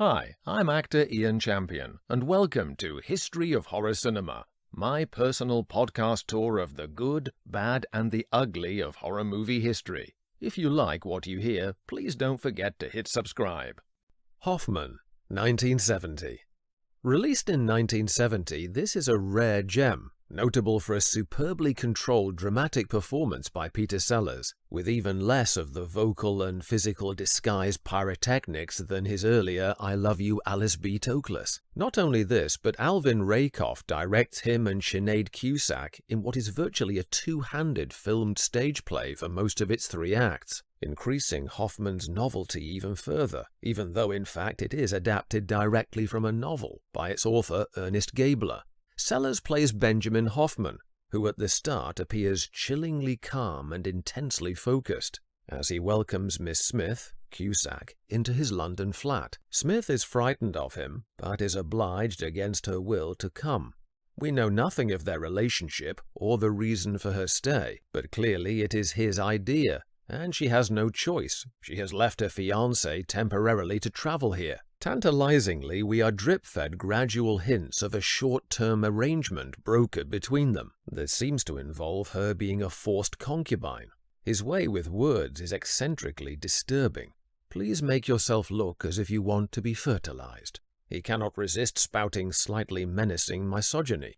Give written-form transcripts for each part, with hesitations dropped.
Hi, I'm actor Ian Champion, and welcome to History of Horror Cinema, my personal podcast tour of the good, bad, and the ugly of horror movie history. If you like what you hear, please don't forget to hit subscribe. Hoffman, 1970. Released in 1970, this is a rare gem, notable for a superbly controlled dramatic performance by Peter Sellers, with even less of the vocal and physical disguised pyrotechnics than his earlier I Love You Alice B. Toklas. Not only this, but Alvin Rakoff directs him and Sinead Cusack in what is virtually a two-handed filmed stage play for most of its 3 acts, increasing Hoffman's novelty even further, even though in fact it is adapted directly from a novel by its author Ernest Gabler. Sellers plays Benjamin Hoffman, who at the start appears chillingly calm and intensely focused. As he welcomes Miss Smith, Cusack, into his London flat, Smith is frightened of him, but is obliged against her will to come. We know nothing of their relationship or the reason for her stay, but clearly it is his idea, and she has no choice. She has left her fiancé temporarily to travel here. Tantalizingly, we are drip-fed gradual hints of a short-term arrangement brokered between them that seems to involve her being a forced concubine. His way with words is eccentrically disturbing. Please make yourself look as if you want to be fertilized. He cannot resist spouting slightly menacing misogyny.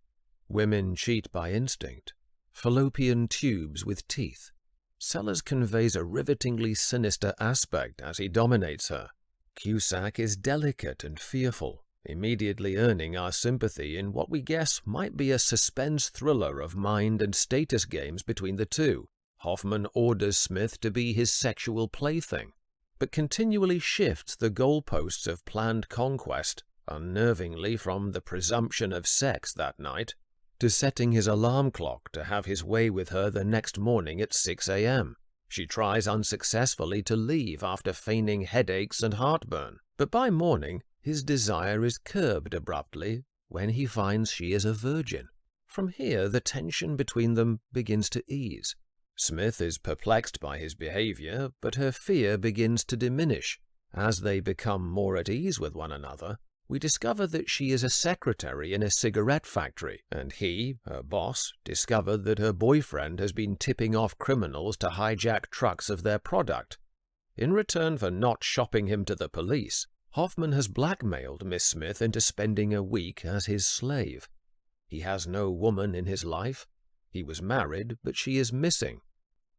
Women cheat by instinct. Fallopian tubes with teeth. Sellers conveys a rivetingly sinister aspect as he dominates her. Cusack is delicate and fearful, immediately earning our sympathy in what we guess might be a suspense thriller of mind and status games between the two. Hoffman orders Smith to be his sexual plaything, but continually shifts the goalposts of planned conquest, unnervingly from the presumption of sex that night to setting his alarm clock to have his way with her the next morning at 6 a.m. She tries unsuccessfully to leave after feigning headaches and heartburn, but by morning his desire is curbed abruptly when he finds she is a virgin. From here the tension between them begins to ease. Smith is perplexed by his behavior, but her fear begins to diminish. As they become more at ease with one another, we discover that she is a secretary in a cigarette factory, and he, her boss, discovered that her boyfriend has been tipping off criminals to hijack trucks of their product. In return for not shopping him to the police, Hoffman has blackmailed Miss Smith into spending a week as his slave. He has no woman in his life. He was married, but she is missing.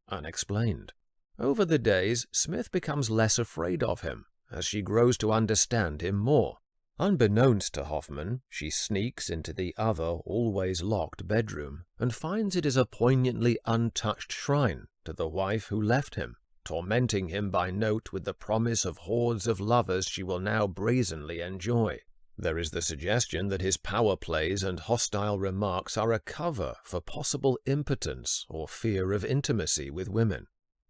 Unexplained. Over the days, Smith becomes less afraid of him, as she grows to understand him more. Unbeknownst to Hoffman, she sneaks into the other, always locked bedroom and finds it is a poignantly untouched shrine to the wife who left him, tormenting him by note with the promise of hordes of lovers she will now brazenly enjoy. There is the suggestion that his power plays and hostile remarks are a cover for possible impotence or fear of intimacy with women.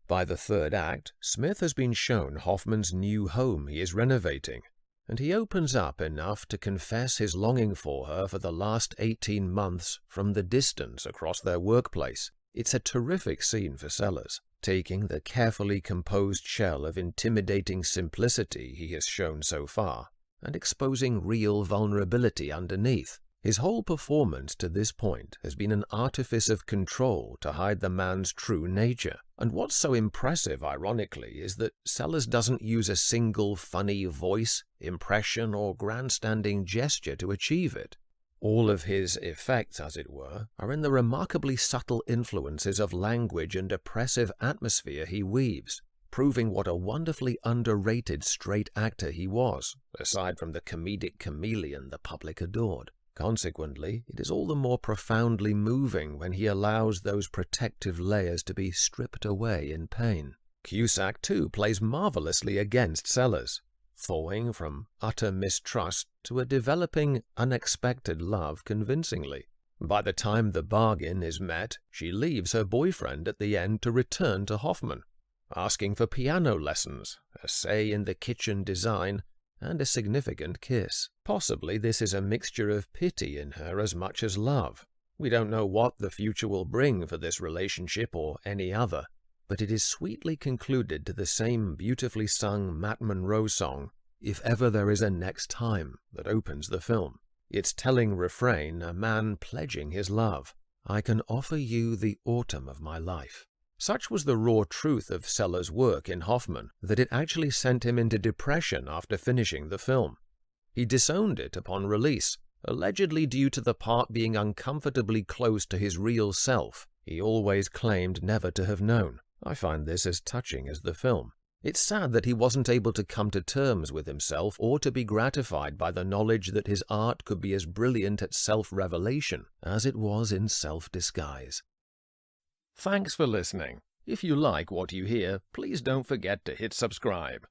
By the 3rd act, Smith has been shown Hoffman's new home he is renovating, and he opens up enough to confess his longing for her for the last 18 months from the distance across their workplace. It's a terrific scene for Sellers, taking the carefully composed shell of intimidating simplicity he has shown so far, and exposing real vulnerability underneath. His whole performance to this point has been an artifice of control to hide the man's true nature. And what's so impressive, ironically, is that Sellers doesn't use a single funny voice, impression, or grandstanding gesture to achieve it. All of his effects, as it were, are in the remarkably subtle influences of language and oppressive atmosphere he weaves, proving what a wonderfully underrated straight actor he was, aside from the comedic chameleon the public adored. Consequently, it is all the more profoundly moving when he allows those protective layers to be stripped away in pain. Cusack, too, plays marvelously against Sellers, thawing from utter mistrust to a developing, unexpected love convincingly. By the time the bargain is met, she leaves her boyfriend at the end to return to Hoffman, asking for piano lessons, a say in the kitchen design, and a significant kiss. Possibly this is a mixture of pity in her as much as love. We don't know what the future will bring for this relationship or any other, but it is sweetly concluded to the same beautifully sung Matt Munro song, "If ever there is a next time" that opens the film. Its telling refrain, a man pledging his love. "I can offer you the autumn of my life." Such was the raw truth of Sellers' work in Hoffman that it actually sent him into depression after finishing the film. He disowned it upon release, allegedly due to the part being uncomfortably close to his real self he always claimed never to have known. I find this as touching as the film. It's sad that he wasn't able to come to terms with himself or to be gratified by the knowledge that his art could be as brilliant at self-revelation as it was in self-disguise. Thanks for listening. If you like what you hear, please don't forget to hit subscribe.